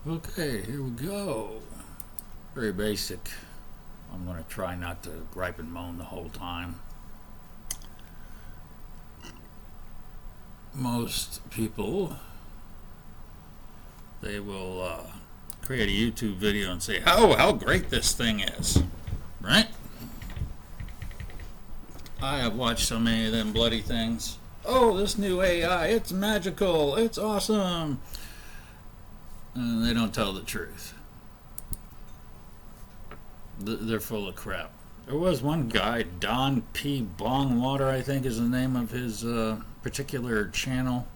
Okay, here we go. Very basic. I'm going to try not to gripe and moan the whole time. Most people, they will create a YouTube video and say, oh, how great this thing is, right? I have watched so many of them bloody things. Oh, this new AI, it's magical, it's awesome. And they don't tell the truth. They're full of crap. There was one guy, Don P. Bongwater, I think is the name of his particular channel.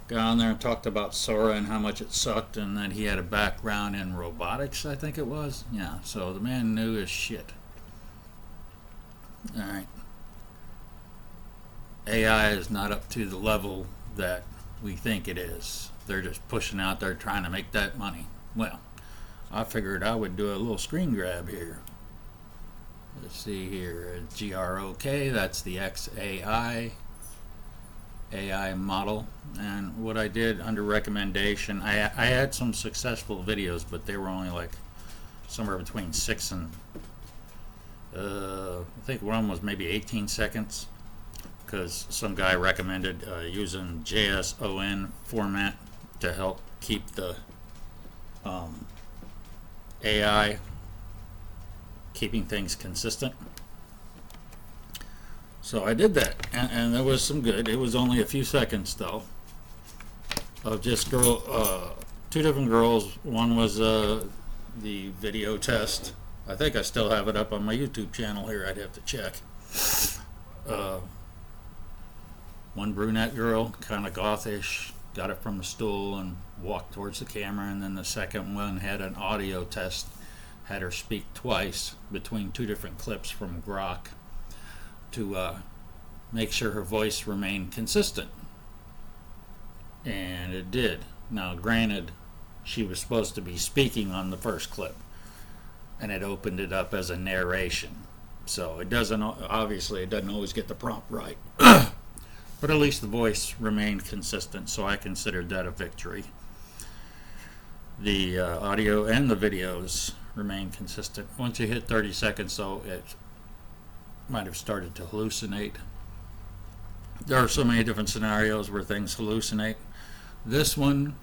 Got on there and talked about Sora and how much it sucked, and that he had a background in robotics, I think it was. Yeah, so the man knew his shit. Alright. AI is not up to the level that we think it is. They're just pushing out there trying to make that money. Well, I figured I would do a little screen grab here. Let's see here, Grok, that's the XAI AI model. And what I did under recommendation, I had some successful videos, but they were only like somewhere between 6 and I think one was maybe 18 seconds, because some guy recommended using JSON format to help keep the AI keeping things consistent. So I did that, and there was some good. It was only a few seconds though, of just two different girls. One was the video test. I think I still have it up on my YouTube channel here. I'd have to check. One brunette girl, kind of gothish, got it from a stool and walked towards the camera, and then the second one had an audio test, had her speak twice between two different clips from Grok to make sure her voice remained consistent. And it did. Now granted, she was supposed to be speaking on the first clip, and it opened it up as a narration, so it doesn't, obviously it doesn't always get the prompt right. But at least the voice remained consistent, so I considered that a victory. The audio and the videos remained consistent. Once you hit 30 seconds though, it might have started to hallucinate. There are so many different scenarios where things hallucinate. This one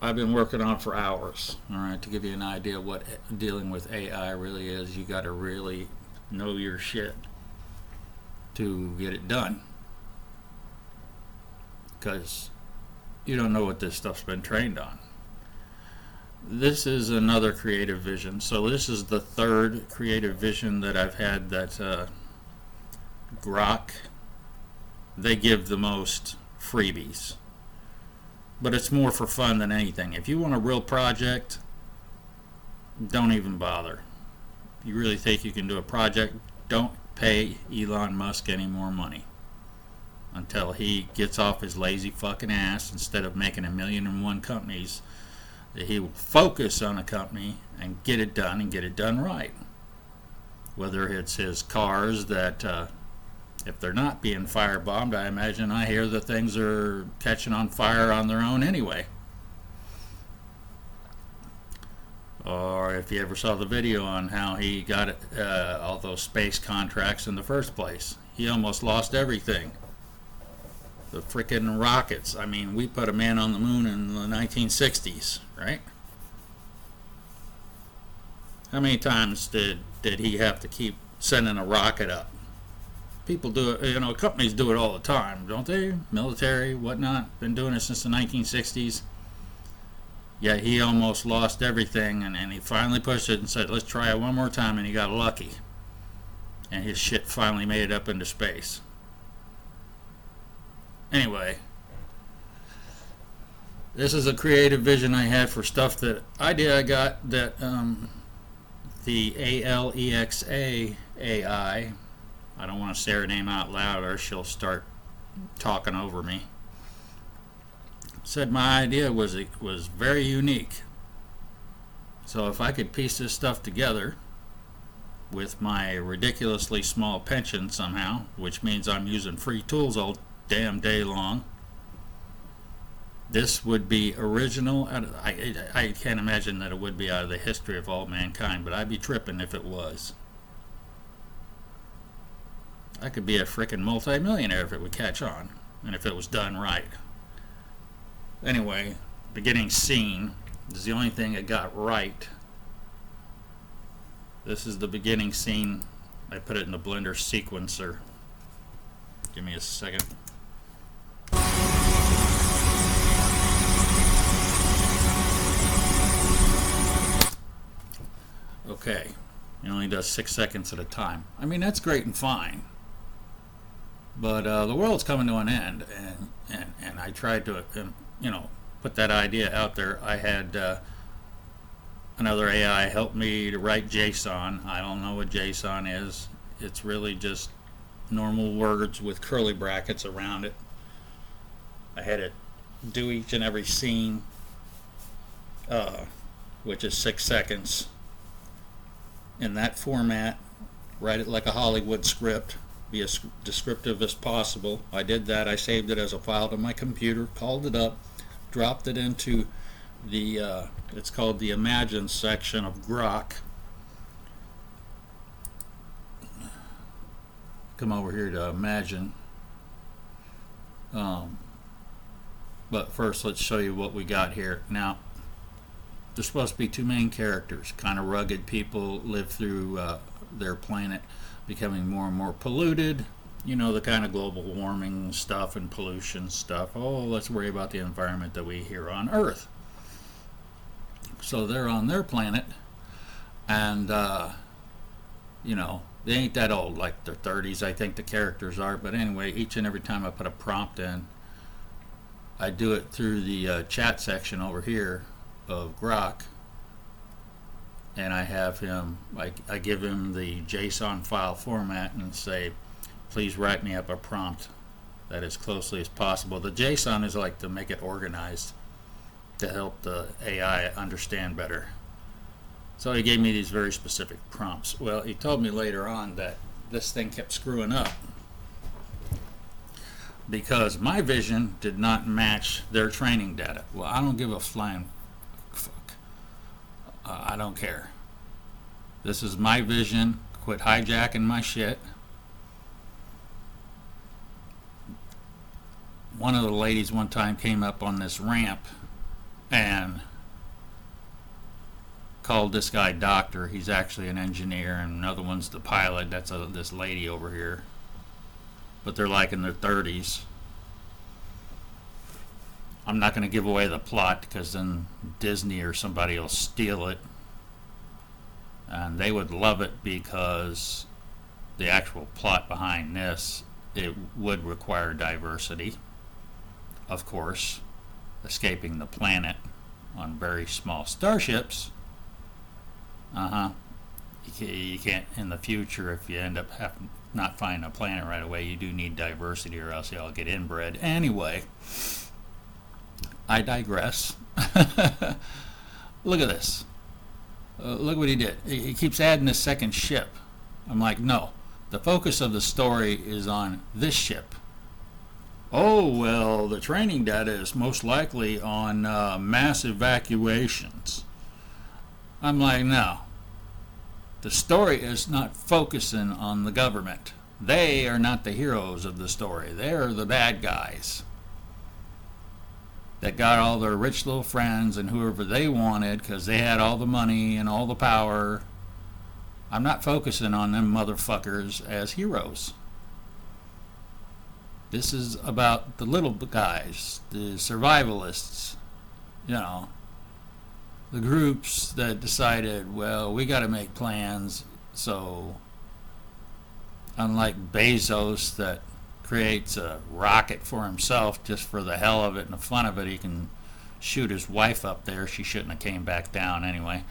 I've been working on for hours. Alright, to give you an idea of what dealing with AI really is, you got to really know your shit to get it done, because you don't know what this stuff's been trained on. This is another creative vision. So this is the third creative vision that I've had that Grok, they give the most freebies. But it's more for fun than anything. If you want a real project, don't even bother. If you really think you can do a project, don't pay Elon Musk any more money until he gets off his lazy fucking ass. Instead of making 1,000,001 companies, that he will focus on a company and get it done, and get it done right. Whether it's his cars that if they're not being firebombed, I imagine, I hear that things are catching on fire on their own anyway. Or if you ever saw the video on how he got all those space contracts in the first place. He almost lost everything. The frickin' rockets. I mean, we put a man on the moon in the 1960s, right? How many times did he have to keep sending a rocket up? People do it, you know, companies do it all the time, don't they? Military, whatnot, been doing it since the 1960s. Yeah, he almost lost everything, and he finally pushed it and said, let's try it one more time, and he got lucky. And his shit finally made it up into space. Anyway, this is a creative vision I had for stuff that I got that the ALEXA AI, I don't want to say her name out loud or she'll start talking over me, said my idea was very unique. So if I could piece this stuff together with my ridiculously small pension somehow, which means I'm using free tools all damn day long, This would be original. I can't imagine that it would be out of the history of all mankind, but I'd be tripping if it was. I could be a frickin' multi-millionaire if it would catch on, and if it was done right. Anyway, beginning scene is the only thing it got right. This is the beginning scene. I put it in the Blender sequencer. Give me a second. Okay, it only does 6 seconds at a time. I mean, that's great and fine, but the world's coming to an end, and I tried to put that idea out there. I had another AI help me to write JSON. I don't know what JSON is. It's really just normal words with curly brackets around it. I had it do each and every scene, which is 6 seconds, in that format. Write it like a Hollywood script, be as descriptive as possible. I did that. I saved it as a file to my computer, called it up, dropped it into the it's called the Imagine section of Grok. Come over here to Imagine. But first, let's show you what we got here. Now, there's supposed to be two main characters. Kind of rugged people live through their planet becoming more and more polluted. You know, the kind of global warming stuff and pollution stuff. Oh, let's worry about the environment that we here on Earth. So they're on their planet, and you know, they ain't that old, like their 30s, I think the characters are. But anyway, each and every time I put a prompt in, I do it through the chat section over here of Grok, and I have him, I give him the JSON file format and say, please write me up a prompt that as closely as possible. The JSON is like to make it organized to help the AI understand better. So he gave me these very specific prompts. Well, he told me later on that this thing kept screwing up because my vision did not match their training data. Well, I don't give a flying fuck. I don't care. This is my vision. Quit hijacking my shit. One of the ladies one time came up on this ramp and called this guy doctor. He's actually an engineer, and another one's the pilot. That's this lady over here, but they're like in their 30s. I'm not going to give away the plot because then Disney or somebody will steal it, and they would love it because the actual plot behind this, it would require diversity, of course, escaping the planet on very small starships. You can't, in the future, if you end up not finding a planet right away, you do need diversity or else you'll get inbred. Anyway, I digress. Look at this. Look what he did. He keeps adding this second ship. I'm like, no. The focus of the story is on this ship. Oh, well, the training data is most likely on mass evacuations. I'm like, no. The story is not focusing on the government. They are not the heroes of the story. They're the bad guys that got all their rich little friends and whoever they wanted because they had all the money and all the power. I'm not focusing on them motherfuckers as heroes. This is about the little guys, the survivalists, you know, the groups that decided, well, we got to make plans. So unlike Bezos that creates a rocket for himself just for the hell of it and the fun of it, he can shoot his wife up there. She shouldn't have came back down anyway.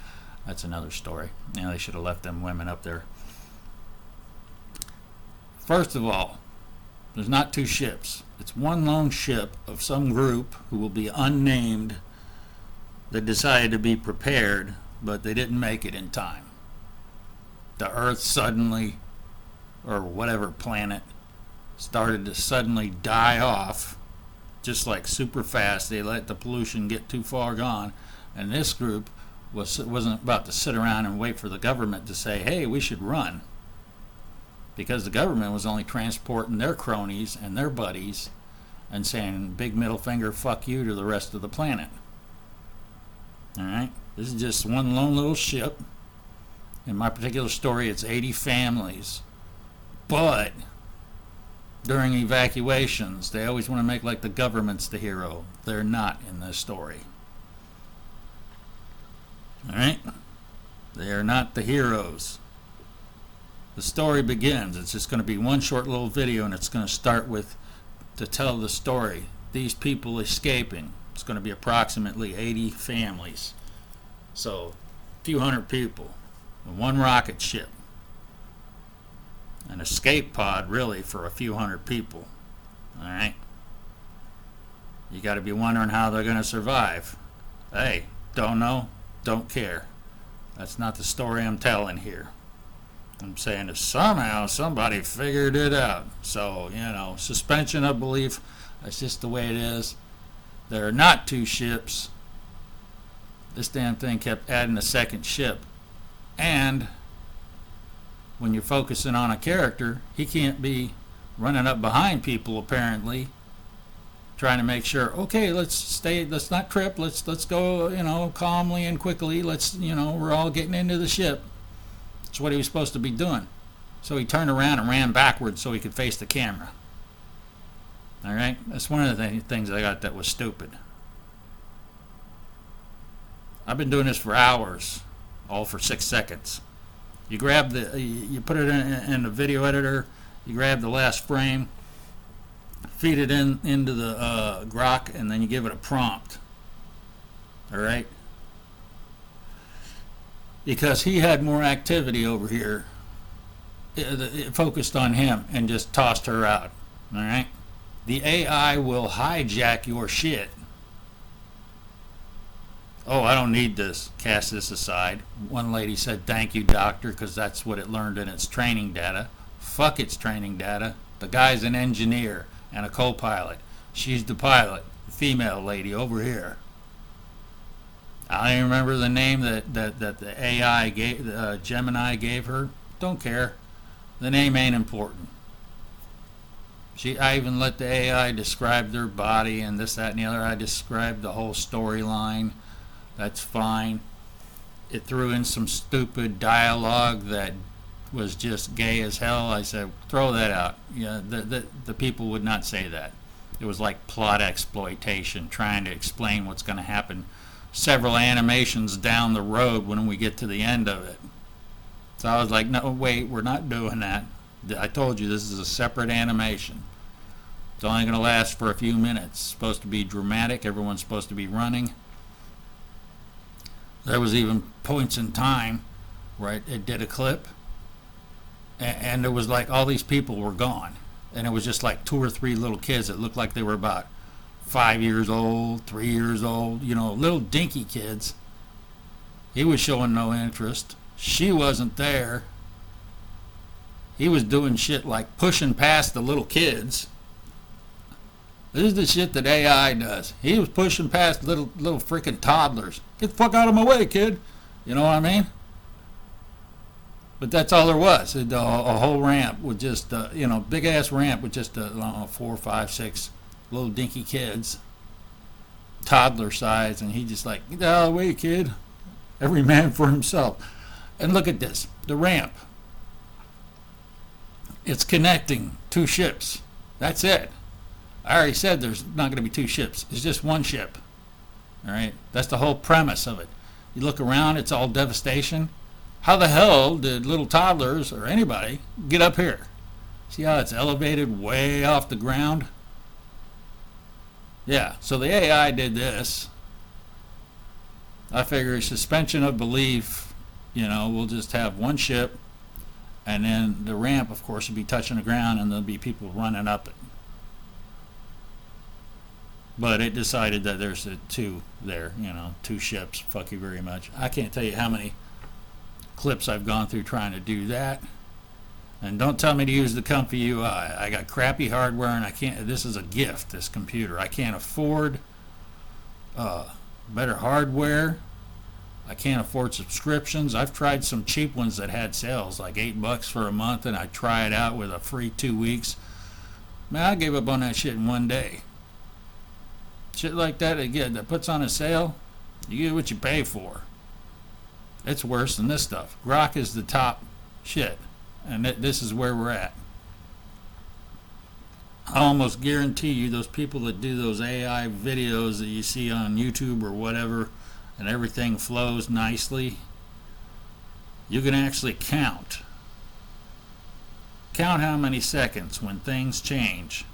That's another story. You know, they should have left them women up there. First of all, there's not two ships. It's one lone ship of some group who will be unnamed that decided to be prepared, but they didn't make it in time. The Earth suddenly, or whatever planet, started to suddenly die off just like super fast. They let the pollution get too far gone, and this group wasn't about to sit around and wait for the government to say, hey, we should run, because the government was only transporting their cronies and their buddies and saying big middle finger, fuck you, to the rest of the planet. Alright, this is just one lone little ship. In my particular story, it's 80 families, but during evacuations they always want to make like the government's the hero. They're not in this story. Alright, they are not the heroes. The story begins, it's just going to be one short little video, and it's going to start with, to tell the story, these people escaping. It's going to be approximately 80 families, so a few hundred people, and one rocket ship, an escape pod really for a few hundred people. Alright, you got to be wondering how they're going to survive. Hey, don't know, don't care. That's not the story I'm telling here. I'm saying that somehow somebody figured it out. So, you know, suspension of belief, that's just the way it is. There are not two ships. This damn thing kept adding a second ship. And when you're focusing on a character, he can't be running up behind people apparently, trying to make sure, okay, let's not trip, let's go, you know, calmly and quickly, we're all getting into the ship. That's what he was supposed to be doing. So he turned around and ran backwards so he could face the camera. Alright? That's one of the things I got that was stupid. I've been doing this for hours, all for 6 seconds. You grab you put it in the video editor, you grab the last frame, feed it into the Grok, and then you give it a prompt. Alright? Because he had more activity over here. It focused on him and just tossed her out. Alright? The AI will hijack your shit. Oh, I don't need this. Cast this aside. One lady said, thank you, doctor, because that's what it learned in its training data. Fuck its training data. The guy's an engineer and a co-pilot. She's the pilot. The female lady over here. I don't even remember the name that the AI gave, Gemini gave her. Don't care. The name ain't important. I even let the AI describe their body and this, that, and the other. I described the whole storyline. That's fine. It threw in some stupid dialogue that was just gay as hell. I said, throw that out. Yeah, the people would not say that. It was like plot exploitation, trying to explain what's going to happen several animations down the road when we get to the end of it. So I was like, no, wait, we're not doing that. I told you this is a separate animation. It's only going to last for a few minutes. It's supposed to be dramatic. Everyone's supposed to be running. There was even points in time where it did a clip, and it was like all these people were gone, and it was just like 2 or 3 little kids that looked like they were about 5 years old, 3 years old, little dinky kids. He was showing no interest. She wasn't there. He was doing shit like pushing past the little kids. This is the shit that AI does. He was pushing past little freaking toddlers. Get the fuck out of my way, kid. You know what I mean? But that's all there was. A whole ramp with just, big ass ramp with just 4, 5, 6 little dinky kids, toddler size, and he just like, get out of the way, kid. Every man for himself. And look at this, the ramp. It's connecting 2 ships. That's it. I already said there's not going to be 2 ships. It's just 1 ship. All right, that's the whole premise of it. You look around, it's all devastation. How the hell did little toddlers or anybody get up here? See how it's elevated way off the ground? Yeah, so the AI did this. I figure suspension of belief, we'll just have 1 ship, and then the ramp, of course, will be touching the ground, and there'll be people running up it. But it decided that there's 2 there, 2 ships. Fuck you very much. I can't tell you how many clips I've gone through trying to do that. And don't tell me to use the comfy UI. I got crappy hardware and I can't. This is a gift, this computer. I can't afford better hardware. I can't afford subscriptions. I've tried some cheap ones that had sales, like $8 for a month, and I try it out with a free 2 weeks. Man, I gave up on that shit in one day. Shit like that, again, that puts on a sale, you get what you pay for. It's worse than this stuff. Grok is the top shit, and this is where we're at. I almost guarantee you those people that do those AI videos that you see on YouTube or whatever, and everything flows nicely, you can actually count how many seconds when things change.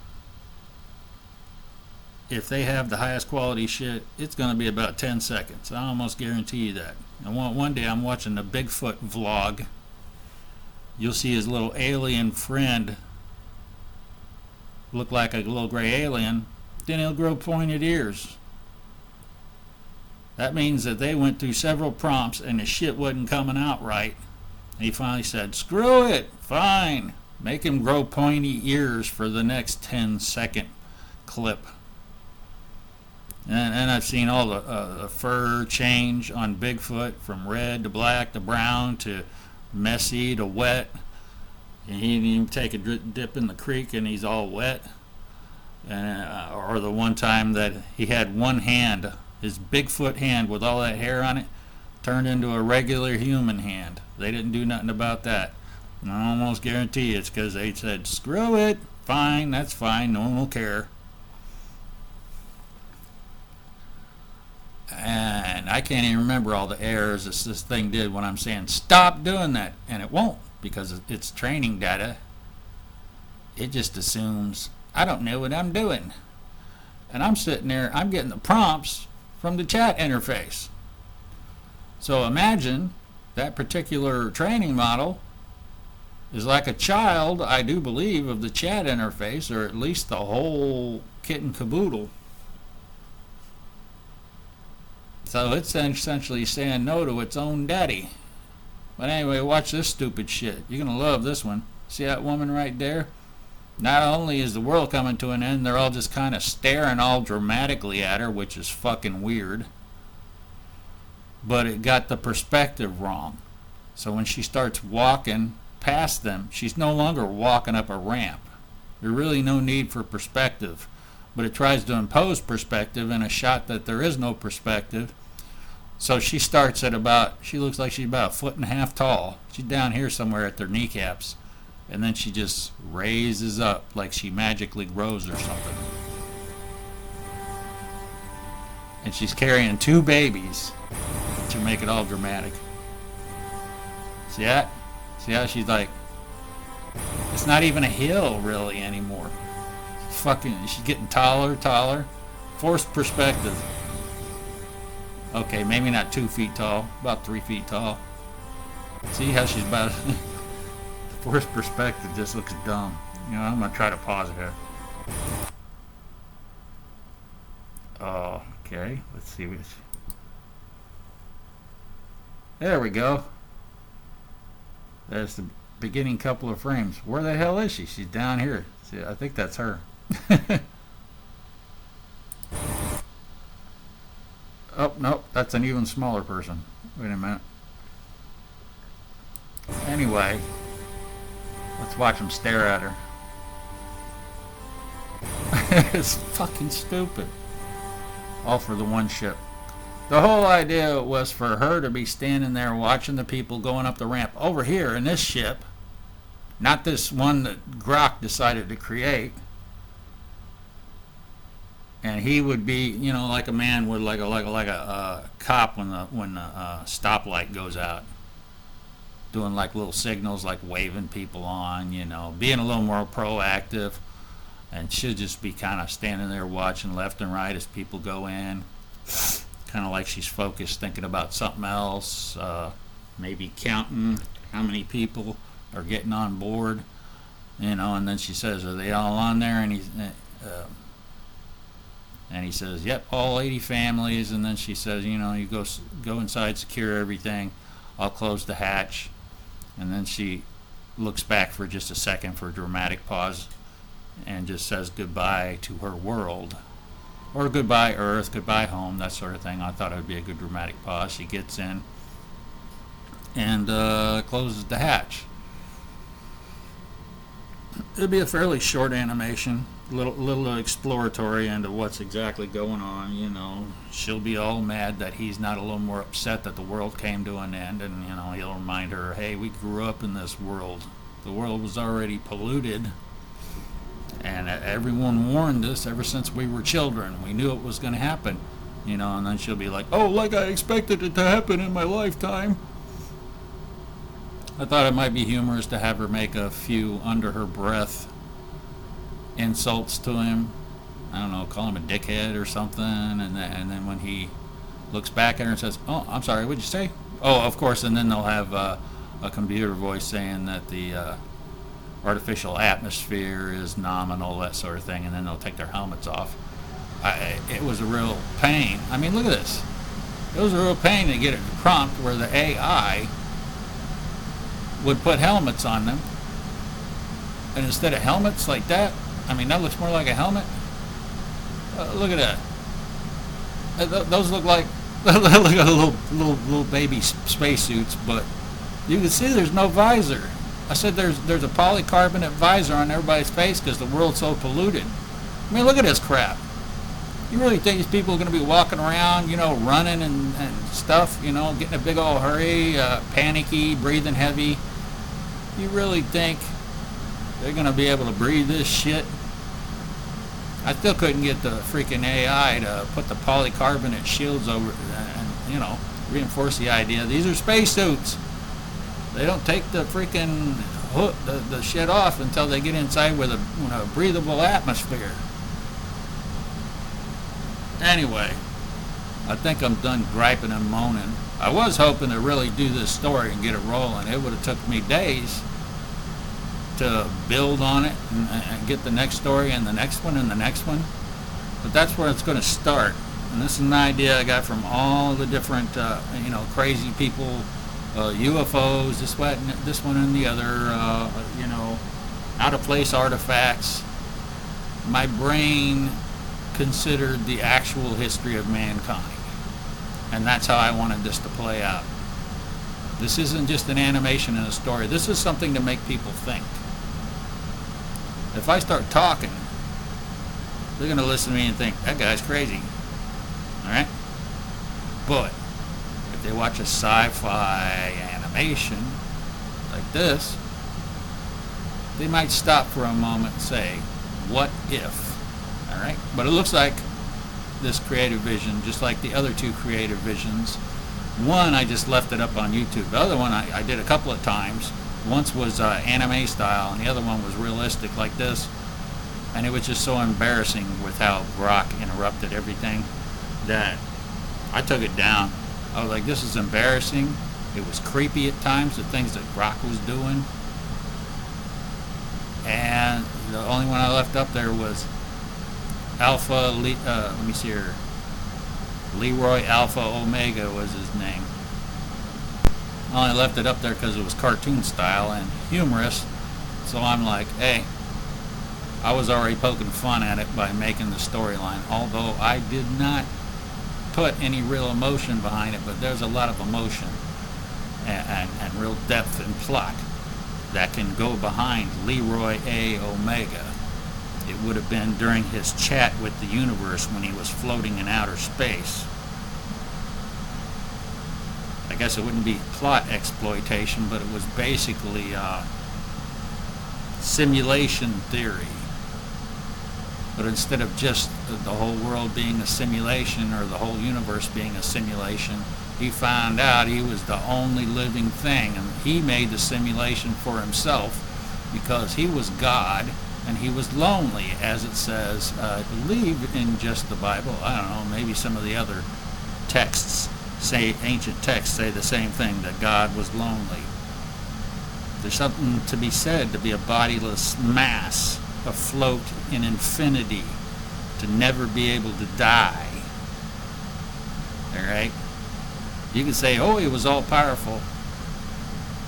If they have the highest quality shit, it's going to be about 10 seconds. I almost guarantee you that. And one day I'm watching the Bigfoot vlog. You'll see his little alien friend look like a little gray alien. Then he'll grow pointed ears. That means that they went through several prompts and the shit wasn't coming out right. And he finally said, screw it, fine. Make him grow pointy ears for the next 10-second clip. And I've seen all the fur change on Bigfoot from red to black to brown to messy to wet. And he didn't even take a dip in the creek and he's all wet. Or the one time that he had one hand, his Bigfoot hand with all that hair on it, turned into a regular human hand. They didn't do nothing about that. And I almost guarantee it's because they said, screw it, fine, that's fine, no one will care. And I can't even remember all the errors this thing did when I'm saying stop doing that, and it won't, because it's training data. It just assumes I don't know what I'm doing, and I'm sitting there, I'm getting the prompts from the chat interface. So imagine that particular training model is like a child, I do believe, of the chat interface, or at least the whole kit and caboodle. So it's essentially saying no to its own daddy. But anyway, watch this stupid shit. You're going to love this one. See that woman right there? Not only is the world coming to an end, they're all just kind of staring all dramatically at her, which is fucking weird. But it got the perspective wrong. So when she starts walking past them, she's no longer walking up a ramp. There's really no need for perspective. But it tries to impose perspective in a shot that there is no perspective. So she starts at she looks like she's about 1.5 feet tall. She's down here somewhere at their kneecaps. And then she just raises up like she magically grows or something. And she's carrying 2 babies to make it all dramatic. See that? See how she's like, it's not even a hill really anymore. She's getting taller. Forced perspective. Okay, maybe not 2 feet tall, about 3 feet tall. See how she's about forced perspective just looks dumb. You know, I'm gonna try to pause it here. Oh, okay, let's see which. There we go. That's the beginning couple of frames. Where the hell is she? She's down here. See, I think that's her. Oh, nope, that's an even smaller person. Wait a minute. Anyway, let's watch him stare at her. It's fucking stupid. All for the one ship. The whole idea was for her to be standing there watching the people going up the ramp over here in this ship, not this one that Grok decided to create. And he would be, you know, like a man would, like a cop when the stoplight goes out, doing like little signals, like waving people on, you know, being a little more proactive, and should just be kind of standing there watching left and right as people go in, kind of like she's focused, thinking about something else, maybe counting how many people are getting on board, you know, and then she says, "Are they all on there?" And he says, "Yep, all 80 families." And then she says, "You know, you go inside, secure everything. I'll close the hatch." And then she looks back for just a second for a dramatic pause and just says goodbye to her world. Or goodbye Earth, goodbye home, that sort of thing. I thought it would be a good dramatic pause. She gets in and closes the hatch. It'll be a fairly short animation, little exploratory into what's exactly going on. You know, she'll be all mad that he's not a little more upset that the world came to an end, and you know, he'll remind her, hey, we grew up in this world. The world was already polluted, and everyone warned us ever since we were children. We knew it was going to happen, you know. And then she'll be like, oh, like I expected it to happen in my lifetime. I thought it might be humorous to have her make a few under her breath insults to him. I don't know, call him a dickhead or something, and then when he looks back at her and says, oh, I'm sorry, what'd you say? Oh, of course. And then they'll have a computer voice saying that the artificial atmosphere is nominal, that sort of thing, and then they'll take their helmets off. It was a real pain. I mean, look at this. It was a real pain to get a prompt where the AI would put helmets on them, and instead of helmets like that, I mean, that looks more like a helmet. Look at that. Those look like little baby spacesuits, but you can see there's no visor. I said there's a polycarbonate visor on everybody's face because the world's so polluted. I mean, look at this crap. You really think these people are going to be walking around, you know, running and stuff, you know, getting a big old hurry, panicky, breathing heavy? You really think they're going to be able to breathe this shit? I still couldn't get the freaking AI to put the polycarbonate shields over and, you know, reinforce the idea. These are spacesuits. They don't take the freaking hook, the shit off until they get inside with a breathable atmosphere. Anyway, I think I'm done griping and moaning. I was hoping to really do this story and get it rolling. It would have took me days to build on it and get the next story and the next one and the next one. But that's where it's going to start. And this is an idea I got from all the different, you know, crazy people, UFOs, this one and the other, you know, out of place artifacts. My brain considered the actual history of mankind, and that's how I wanted this to play out. This isn't just an animation and a story. This is something to make people think. If I start talking, they're going to listen to me and think, that guy's crazy. Alright? But if they watch a sci-fi animation like this, they might stop for a moment and say, what if? Alright? But it looks like this creative vision, just like the other two creative visions. One, I just left it up on YouTube. The other one, I did a couple of times. Once was anime style, and the other one was realistic like this. And it was just so embarrassing with how Grok interrupted everything that I took it down. I was like, this is embarrassing. It was creepy at times, the things that Grok was doing. And the only one I left up there was let me see here. Leroy Alpha Omega was his name. I only left it up there because it was cartoon style and humorous. So I'm like, hey, I was already poking fun at it by making the storyline. Although I did not put any real emotion behind it, but there's a lot of emotion and real depth and plot that can go behind Leroy A. Omega. It would have been during his chat with the universe when he was floating in outer space. I guess it wouldn't be plot exploitation, but it was basically simulation theory. But instead of just the whole world being a simulation or the whole universe being a simulation, he found out he was the only living thing, and he made the simulation for himself because he was God. And he was lonely, as it says, I believe, in just the Bible. I don't know, maybe some of the other texts, ancient texts say the same thing, that God was lonely. There's something to be said to be a bodiless mass afloat in infinity, to never be able to die. Alright? You can say, oh, he was all powerful.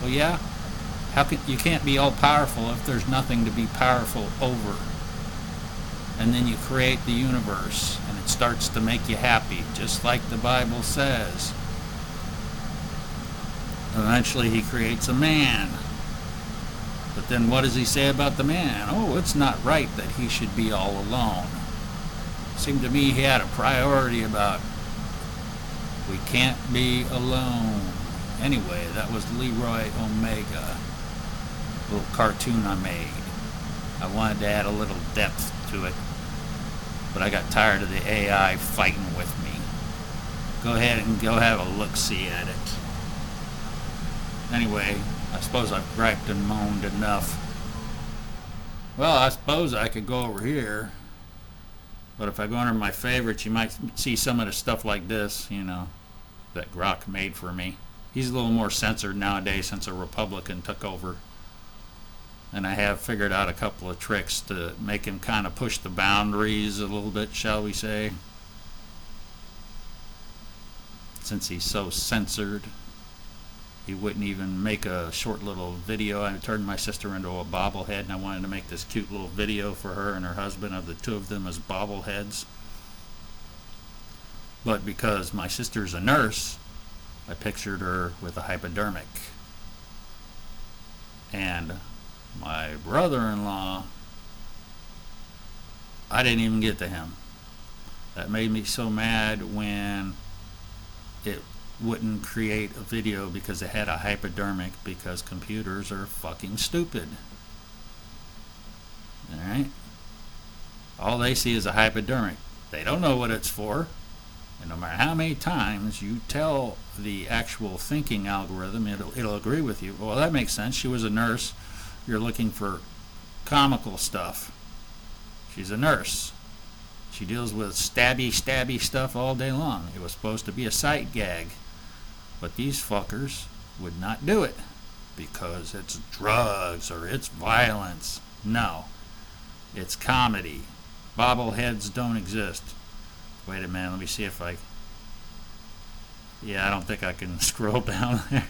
Well, yeah, You can't be all powerful if there's nothing to be powerful over. And then you create the universe and it starts to make you happy, just like the Bible says. Eventually he creates a man. But then what does he say about the man? Oh, it's not right that he should be all alone. Seemed to me he had a priority about we can't be alone. Anyway, that was Leroy Omega, a little cartoon I made. I wanted to add a little depth to it, but I got tired of the AI fighting with me. Go ahead and go have a look-see at it. Anyway, I suppose I've griped and moaned enough. Well, I suppose I could go over here, but if I go under my favorites, you might see some of the stuff like this, you know, that Grok made for me. He's a little more censored nowadays since a Republican took over. And I have figured out a couple of tricks to make him kind of push the boundaries a little bit, shall we say. Since he's so censored, he wouldn't even make a short little video. I turned my sister into a bobblehead, and I wanted to make this cute little video for her and her husband of the two of them as bobbleheads. But because my sister's a nurse, I pictured her with a hypodermic. And my brother-in-law, I didn't even get to him. That made me so mad when it wouldn't create a video because it had a hypodermic, because computers are fucking stupid. Alright? All they see is a hypodermic. They don't know what it's for. And no matter how many times you tell the actual thinking algorithm, it'll agree with you. Well, that makes sense. She was a nurse. You're looking for comical stuff. She's a nurse. She deals with stabby stuff all day long. It was supposed to be a sight gag. But these fuckers would not do it because it's drugs or it's violence. No. It's comedy. Bobbleheads don't exist. Wait a minute, let me see if I... Yeah, I don't think I can scroll down there.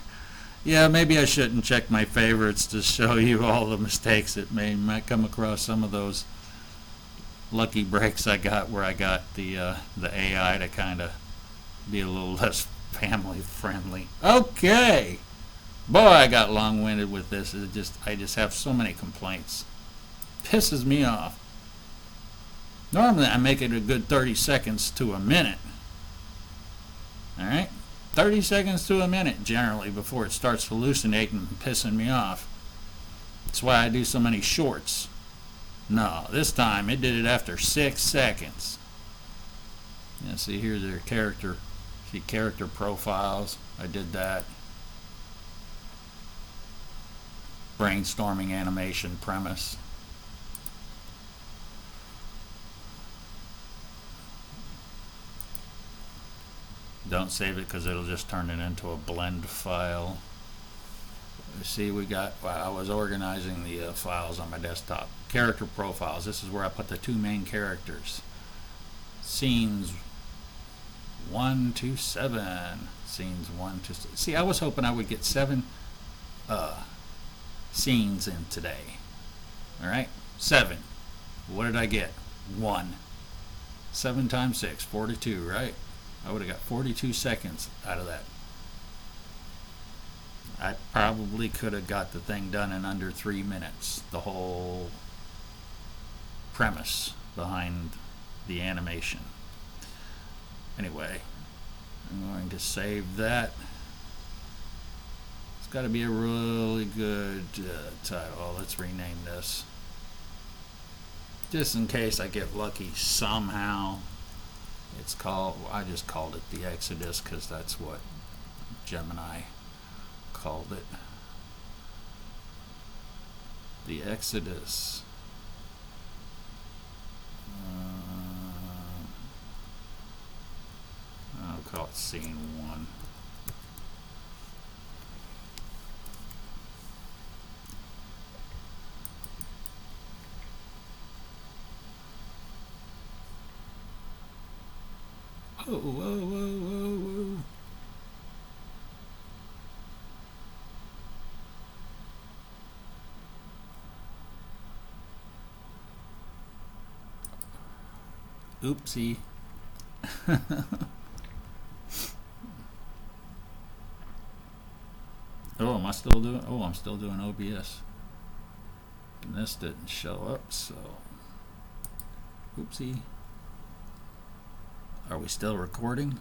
Yeah, maybe I shouldn't check my favorites to show you all the mistakes that might come across some of those lucky breaks I got where I got the AI to kind of be a little less family friendly. Okay. Boy, I got long-winded with this. I just have so many complaints. Pisses me off. Normally I make it a good 30 seconds to a minute. Alright? 30 seconds to a minute generally before it starts hallucinating and pissing me off. That's why I do so many shorts. No, this time it did it after 6 seconds. Yeah, see, here's their character. See, character profiles. I did that. Brainstorming animation premise. Don't save it because it'll just turn it into a blend file. See, we got, I was organizing the files on my desktop. Character profiles. This is where I put the two main characters. Scenes 1 to 7. Scenes 1 to 7. See, I was hoping I would get 7 scenes in today. Alright? 7. What did I get? 1. 7 times 6. 42, right? I would have got 42 seconds out of that. I probably could have got the thing done in under 3 minutes. The whole premise behind the animation. Anyway, I'm going to save that. It's got to be a really good title. Oh, let's rename this. Just in case I get lucky somehow. It's called, I just called it the Exodus because that's what Gemini called it. The Exodus. I'll call it Scene 1. Whoa, whoa, whoa, whoa, whoa. Oopsie. Oh, am I still doing? Oh, I'm still doing OBS. And this didn't show up, so oopsie. Are we still recording?